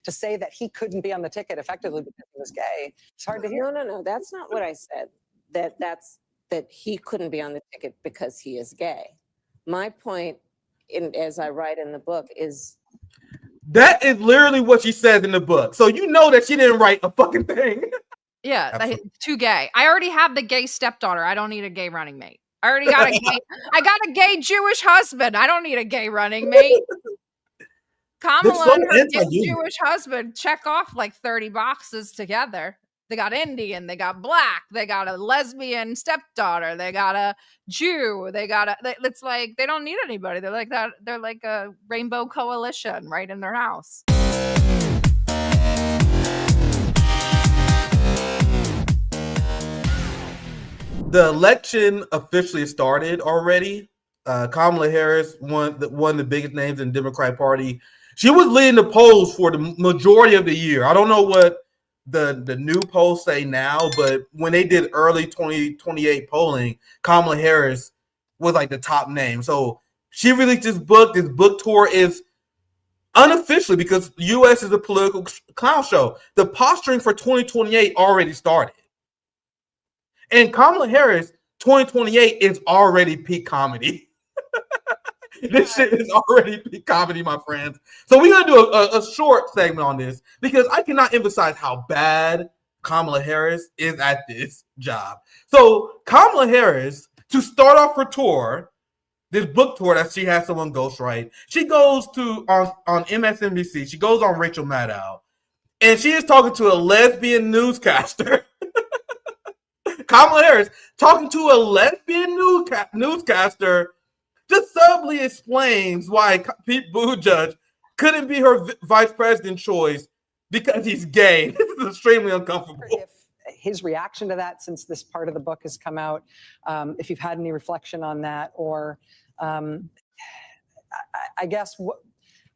to say that he couldn't be on the ticket effectively because he was gay. It's hard to hear. No. That's not what I said. That he couldn't be on the ticket because he is gay. My point, as I write in the book, is that is literally what she says in the book. So you know that she didn't write a fucking thing. Yeah, too gay. I already have the gay stepdaughter. I don't need a gay running mate. I already got a gay. I got a gay Jewish husband. I don't need a gay running mate. Kamala and her gay Jewish husband check off like 30 boxes together. They got Indian, they got black, they got a lesbian stepdaughter, they got a Jew, it's like they don't need anybody. They're like that. They're like a rainbow coalition right in their house. The election officially started already. Kamala Harris, one of the biggest names in the Democratic Party. She was leading the polls for the majority of the year. I don't know what the new polls say now, but when they did early 2028 polling, Kamala Harris was like the top name. So she released this book. This book tour is unofficially, because the U.S. is a political clown show. The posturing for 2028 already started. And Kamala Harris, 2028 is already peak comedy. This shit is already peak comedy, my friends. So we're going to do a short segment on this because I cannot emphasize how bad Kamala Harris is at this job. So Kamala Harris, to start off her tour, this book tour that she has someone ghostwrite, she goes to on MSNBC. She goes on Rachel Maddow, and she is talking to a lesbian newscaster. Kamala Harris talking to a lesbian newscaster just subtly explains why Pete Buttigieg couldn't be her vice president choice because he's gay. This is extremely uncomfortable. If his reaction to that, since this part of the book has come out, if you've had any reflection on that, or I guess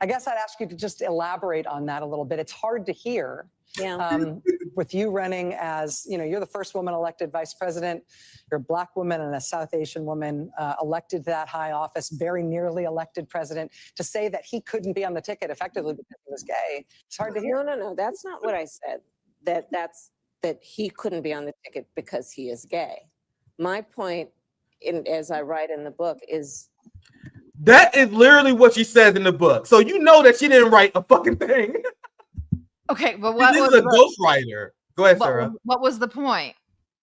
I'd ask you to just elaborate on that a little bit. It's hard to hear. yeah. With you running as, you're the first woman elected vice president, you're a black woman and a South Asian woman elected to that high office, very nearly elected president, to say that he couldn't be on the ticket effectively because he was gay. It's hard to hear. No. That's not what I said. That he couldn't be on the ticket because he is gay. My point, as I write in the book, is that is literally what she says in the book. So you know that she didn't write a fucking thing. Okay, but what this was is a ghostwriter? Go ahead, Sarah. What was the point?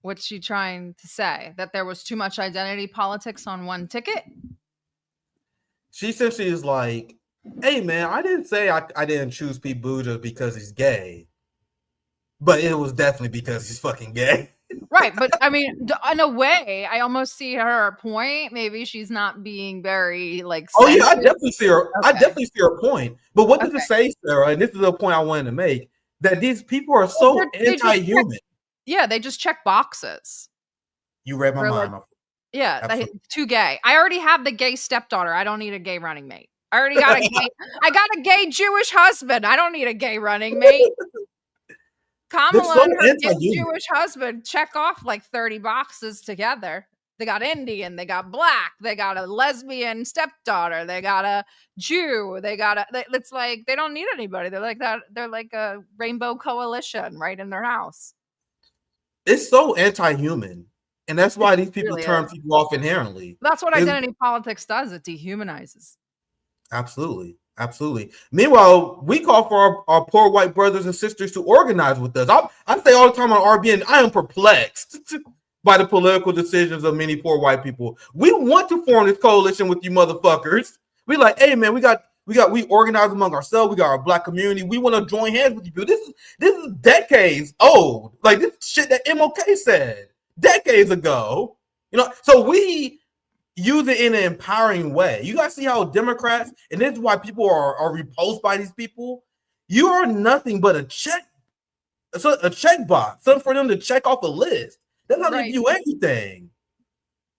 What's she trying to say? That there was too much identity politics on one ticket? She essentially is like, hey, man, I didn't say I didn't choose Pete Buttigieg because he's gay. But it was definitely because he's fucking gay. Right, but I mean, in a way, I almost see her point. Maybe she's not being very Oh yeah, I definitely see her. Okay. I definitely see her point. But what does it say, Sarah? And this is a point I wanted to make: that these people are so anti-human. They just check boxes. You read my mind. Yeah, too gay. I already have the gay stepdaughter. I don't need a gay running mate. I already got a gay. I got a gay Jewish husband. I don't need a gay running mate. Kamala and her gay Jewish husband check off like 30 boxes together. They got Indian, they got black, they got a lesbian stepdaughter, they got a Jew, it's like they don't need anybody. They're like that. They're like a rainbow coalition right in their house. It's so anti-human. And that's why these people turn people off inherently. That's what identity politics does. It dehumanizes. Absolutely. Meanwhile, we call for our poor white brothers and sisters to organize with us. I say all the time on RBN, I am perplexed by the political decisions of many poor white people. We want to form this coalition with you motherfuckers. We like, hey man, we organize among ourselves. We got our black community. We want to join hands with you people. This is decades old. Like this shit that MLK said decades ago. So we use it in an empowering way. You guys see how Democrats, and this is why people are repulsed by these people. You are nothing but a check box, something for them to check off a list. That's how they view anything.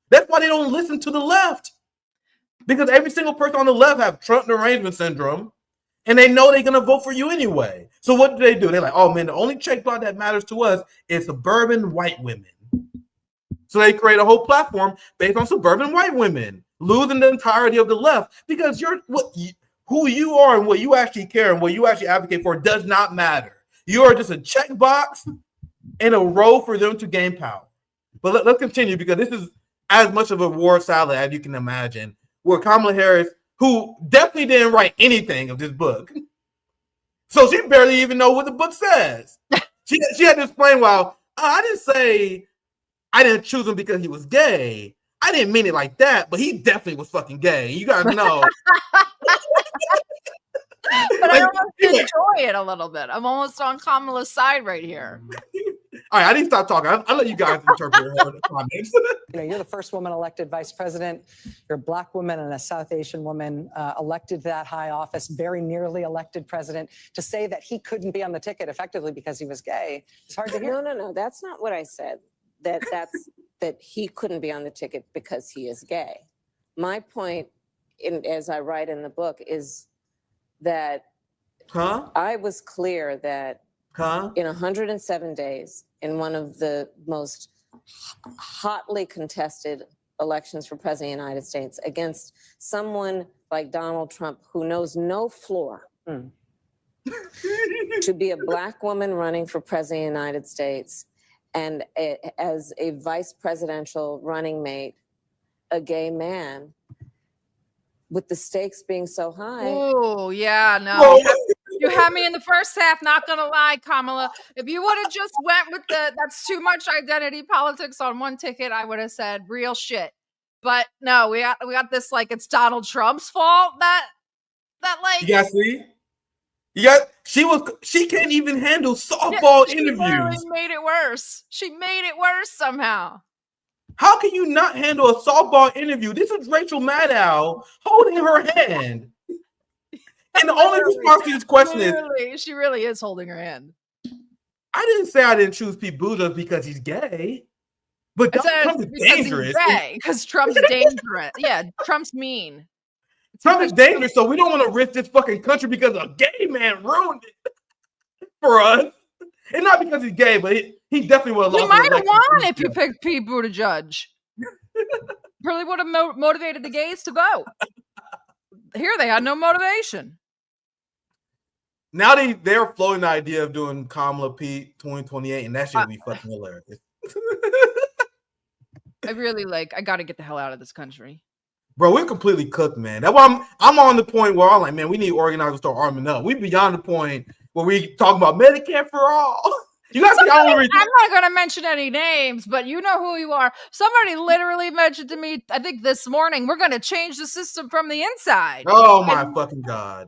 That's why they don't listen to the left, because every single person on the left have Trump derangement syndrome, and they know they're gonna vote for you anyway. So what do? They're like, oh man, the only check box that matters to us is suburban white women. So they create a whole platform based on suburban white women, losing the entirety of the left. Because who you are and what you actually care and what you actually advocate for does not matter. You are just a checkbox and a row for them to gain power. But let's continue, because this is as much of a war salad as you can imagine, where Kamala Harris, who definitely didn't write anything of this book, so she barely even know what the book says. She had to explain, well, I didn't say I didn't choose him because he was gay. I didn't mean it like that, but he definitely was fucking gay. You guys know. But I almost enjoy it a little bit. I'm almost on Kamala's side right here. All right, I need to stop talking. I'll let you guys interpret her comments. You're the first woman elected vice president. You're a Black woman and a South Asian woman elected to that high office, very nearly elected president. To say that he couldn't be on the ticket effectively because he was gay, it's hard to hear. No. That's not what I said. That he couldn't be on the ticket because he is gay. My point, as I write in the book, is that I was clear that in 107 days, in one of the most hotly contested elections for president of the United States, against someone like Donald Trump, who knows no floor, to be a Black woman running for president of the United States, and as a vice presidential running mate, a gay man, with the stakes being so high. Oh, yeah, no. You had me in the first half, not gonna lie, Kamala. If you would have just went with that's too much identity politics on one ticket, I would have said real shit. But no, we got this like it's Donald Trump's fault that like you guys see? She can't even handle softball interviews. She made it worse. She made it worse somehow. How can you not handle a softball interview? This is Rachel Maddow holding her hand. And the only response to this question is, she really is holding her hand. I didn't say I didn't choose Pete Buttigieg because he's gay, but Trump is dangerous. Because Trump's dangerous. Yeah, Trump's mean. Trump is dangerous, so we don't want to risk this fucking country because a gay man ruined it for us. And not because he's gay, but he definitely would have lost. You might have won if you picked Pete Buttigieg. Really would have motivated the gays to vote. Here they had no motivation. Now they're floating the idea of doing Kamala Pete 2028, and that should be fucking hilarious. I got to get the hell out of this country. Bro, we're completely cooked, man. That's why I'm on the point where I'm like, man, we need organizers to start arming up. We're beyond the point where we talk about Medicare for all. You guys, I'm not going to mention any names, but you know who you are. Somebody literally mentioned to me, I think this morning, we're going to change the system from the inside. Oh my fucking God.